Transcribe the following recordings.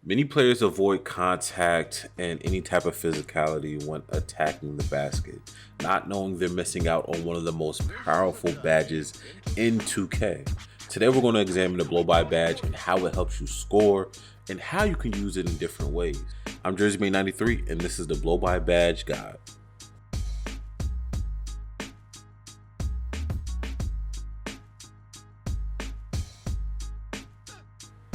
Many players avoid contact and any type of physicality when attacking the basket, not knowing they're missing out on one of the most powerful badges in 2K. Today we're going to examine the BlowBy badge and how it helps you score and how you can use it in different ways. I'm JerseyMate93 and this is the BlowBy badge guide.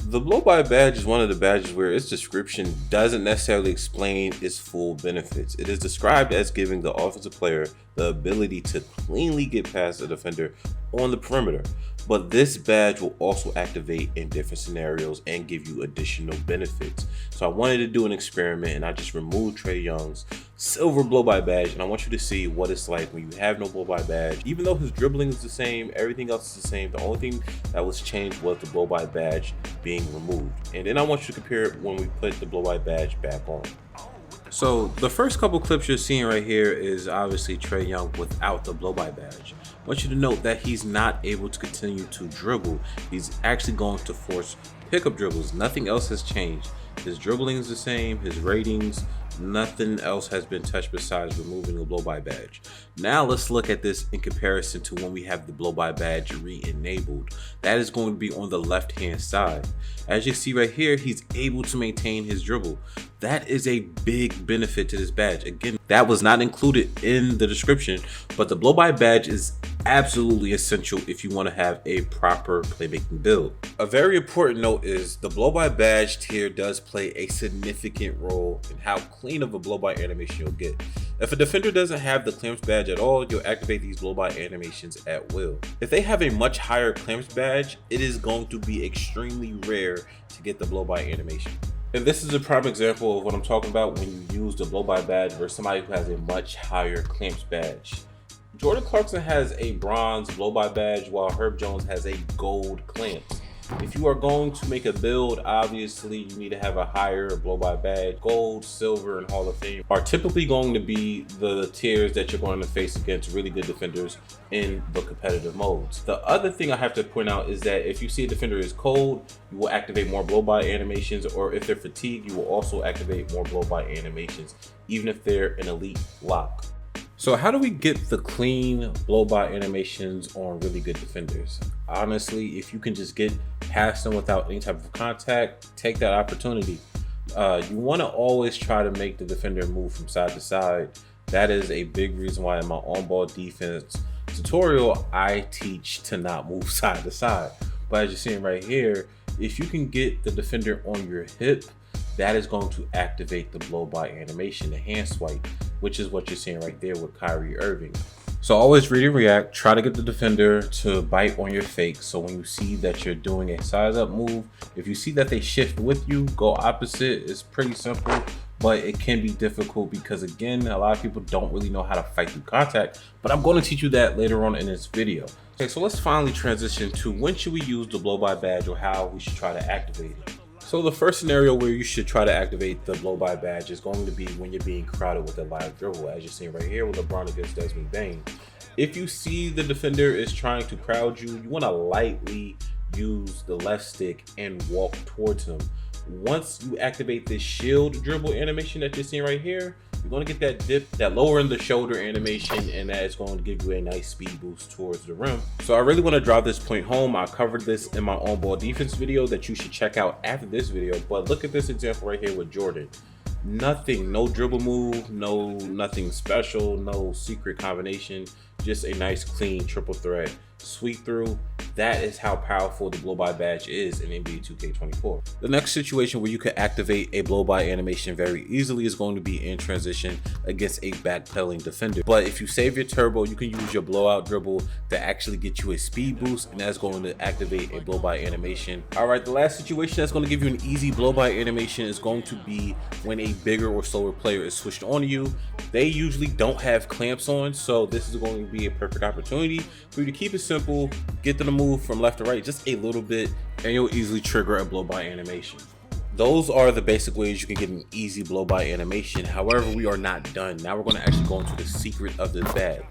The BlowBy badge is one of the badges where its description doesn't necessarily explain its full benefits. It is described as giving the offensive player the ability to cleanly get past a defender on the perimeter, but this badge will also activate in different scenarios and give you additional benefits. So I wanted to do an experiment and I just removed Trae Young's silver BlowBy badge, and I want you to see what it's like when you have no BlowBy badge. Even though his dribbling is the same, everything else is the same, the only thing that was changed was the BlowBy badge being removed. And then I want you to compare it when we put the BlowBy badge back on. So the first couple clips you're seeing right here is obviously Trae Young without the BlowBy badge. I want you to note that he's not able to continue to dribble. He's actually going to force pickup dribbles. Nothing else has changed. His dribbling is the same, his ratings, nothing else has been touched besides removing the BlowBy badge. Now let's look at this in comparison to when we have the BlowBy badge re-enabled. That is going to be on the left hand side. As you see right here, he's able to maintain his dribble. That is a big benefit to this badge. Again, that was not included in the description, but the BlowBy badge is absolutely essential if you want to have a proper playmaking build. A very important note is the BlowBy badge tier does play a significant role in how clean of a BlowBy animation you'll get. If a defender doesn't have the clamps badge at all, you'll activate these BlowBy animations at will. If they have a much higher clamps badge, it is going to be extremely rare to get the BlowBy animation. And this is a prime example of what I'm talking about when you use the BlowBy badge versus somebody who has a much higher clamps badge. Jordan Clarkson has a bronze BlowBy badge while Herb Jones has a gold clamps. If you are going to make a build, obviously you need to have a higher BlowBy badge. Gold, silver, and Hall of Fame are typically going to be the tiers that you're going to face against really good defenders in the competitive modes. The other thing I have to point out is that if you see a defender is cold, you will activate more BlowBy animations, or if they're fatigued, you will also activate more BlowBy animations, even if they're an elite lock. So how do we get the clean BlowBy animations on really good defenders? Honestly, if you can just get past them without any type of contact, take that opportunity. You want to always try to make the defender move from side to side. That is a big reason why in my on-ball defense tutorial, I teach to not move side to side. But as you're seeing right here, if you can get the defender on your hip, that is going to activate the BlowBy animation, the hand swipe, which is what you're seeing right there with Kyrie Irving. So always read and react, try to get the defender to bite on your fake. So when you see that you're doing a size up move, if you see that they shift with you, go opposite. It's pretty simple, but it can be difficult because again, a lot of people don't really know how to fight through contact, but I'm going to teach you that later on in this video. Okay, so let's finally transition to when should we use the BlowBy badge or how we should try to activate it. So the first scenario where you should try to activate the BlowBy badge is going to be when you're being crowded with a live dribble, as you're seeing right here with LeBron against Desmond Bane. If you see the defender is trying to crowd you, you want to lightly use the left stick and walk towards him. Once you activate this shield dribble animation that you're seeing right here, you're going to get that dip, that lower in the shoulder animation, and that is going to give you a nice speed boost towards the rim. So I really want to drive this point home. I covered this in my on-ball defense video that you should check out after this video, but look at this example right here with Jordan. Nothing, no dribble move, nothing special, no secret combination, just a nice clean triple threat sweep through. That is how powerful the BlowBy badge is in NBA 2K24. The next situation where you can activate a BlowBy animation very easily is going to be in transition against a backpedaling defender. But if you save your turbo, you can use your blowout dribble to actually get you a speed boost, and that's going to activate a BlowBy animation. All right, the last situation that's going to give you an easy BlowBy animation is going to be when a bigger or slower player is switched on you. They usually don't have clamps on, so this is going to be a perfect opportunity for you to keep it simple, get them to move from left to right just a little bit, and you'll easily trigger a BlowBy animation. Those are the basic ways you can get an easy BlowBy animation. However, we are not done. Now we're going to actually go into the secret of this badge.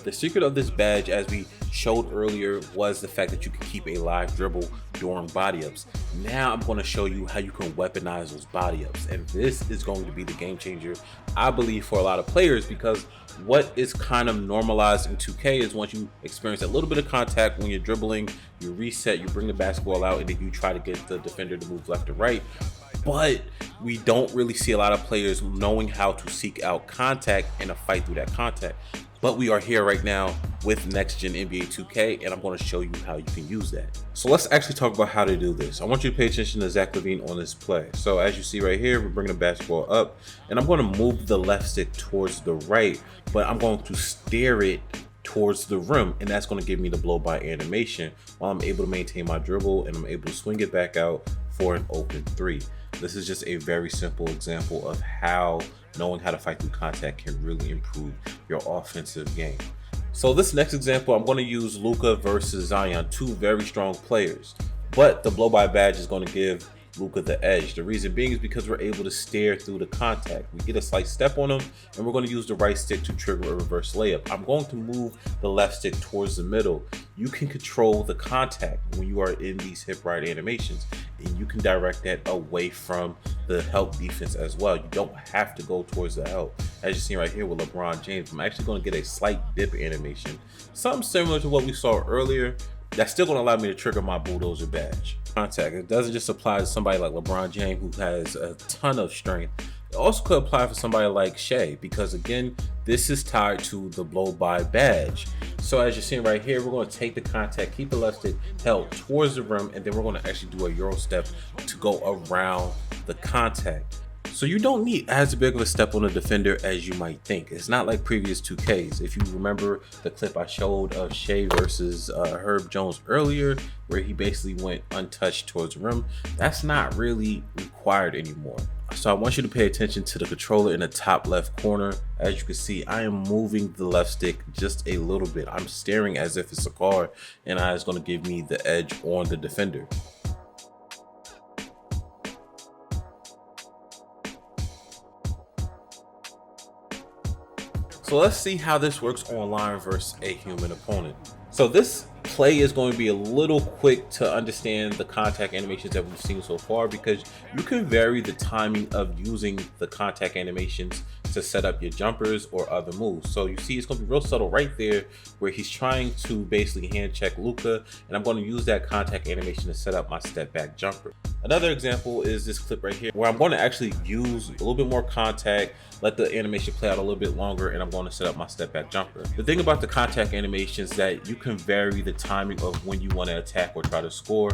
The secret of this badge, as we showed earlier, was the fact that you can keep a live dribble during body ups. Now I'm going to show you how you can weaponize those body ups, and this is going to be the game changer, I believe, for a lot of players, because what is kind of normalized in 2K is once you experience a little bit of contact when you're dribbling, you reset, you bring the basketball out, and then you try to get the defender to move left or right. But we don't really see a lot of players knowing how to seek out contact and a fight through that contact. But we are here right now with next gen NBA 2K, and I'm going to show you how you can use that. So let's actually talk about how to do this. I want you to pay attention to Zach LaVine on this play. So as you see right here, we're bringing the basketball up, and I'm going to move the left stick towards the right, but I'm going to steer it towards the rim, and that's going to give me the blow-by animation while I'm able to maintain my dribble, and I'm able to swing it back out for an open three. This is just a very simple example of how knowing how to fight through contact can really improve your offensive game. So this next example, I'm going to use Luka versus Zion, two very strong players, but the blow-by badge is going to give Luka the edge. The reason being is because we're able to stare through the contact. We get a slight step on him, and we're going to use the right stick to trigger a reverse layup. I'm going to move the left stick towards the middle. You can control the contact when you are in these hip ride animations, and you can direct that away from the help defense as well. You don't have to go towards the help. As you see right here with LeBron James, I'm actually going to get a slight dip animation, something similar to what we saw earlier. That's still going to allow me to trigger my bulldozer badge. Contact, it doesn't just apply to somebody like LeBron James who has a ton of strength. It also could apply for somebody like Shea, because again, this is tied to the blow-by badge. So as you're seeing right here, we're going to take the contact, keep the left stick held towards the rim, and then we're going to actually do a Euro step to go around the contact. So you don't need as big of a step on the defender as you might think. It's not like previous 2Ks. If you remember the clip I showed of Shea versus Herb Jones earlier, where he basically went untouched towards the rim, that's not really required anymore. So I want you to pay attention to the controller in the top left corner. As you can see, I am moving the left stick just a little bit. I'm staring as if it's a card, and that is going to give me the edge on the defender. So let's see how this works online versus a human opponent. So this play is going to be a little quick to understand the contact animations that we've seen so far, because you can vary the timing of using the contact animations to set up your jumpers or other moves. So you see it's going to be real subtle right there where he's trying to basically hand check Luka, and I'm going to use that contact animation to set up my step back jumper. Another example is this clip right here where I'm going to actually use a little bit more contact, let the animation play out a little bit longer, and I'm going to set up my step back jumper. The thing about the contact animations is that you can vary the timing of when you want to attack or try to score.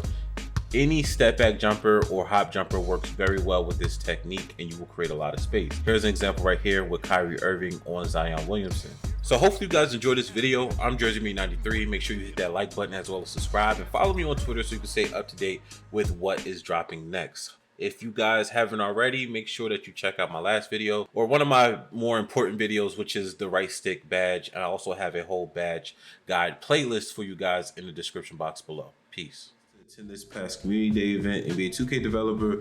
Any step back jumper or hop jumper works very well with this technique, and you will create a lot of space. Here's an example right here with Kyrie Irving on Zion Williamson. So hopefully you guys enjoyed this video. I'm JerseyMe93. Make sure you hit that like button as well as subscribe, and follow me on Twitter so you can stay up to date with what is dropping next. If you guys haven't already, make sure that you check out my last video, or one of my more important videos, which is the right stick badge. I also have a whole badge guide playlist for you guys in the description box below. Peace. In this past community day event, NBA 2K developer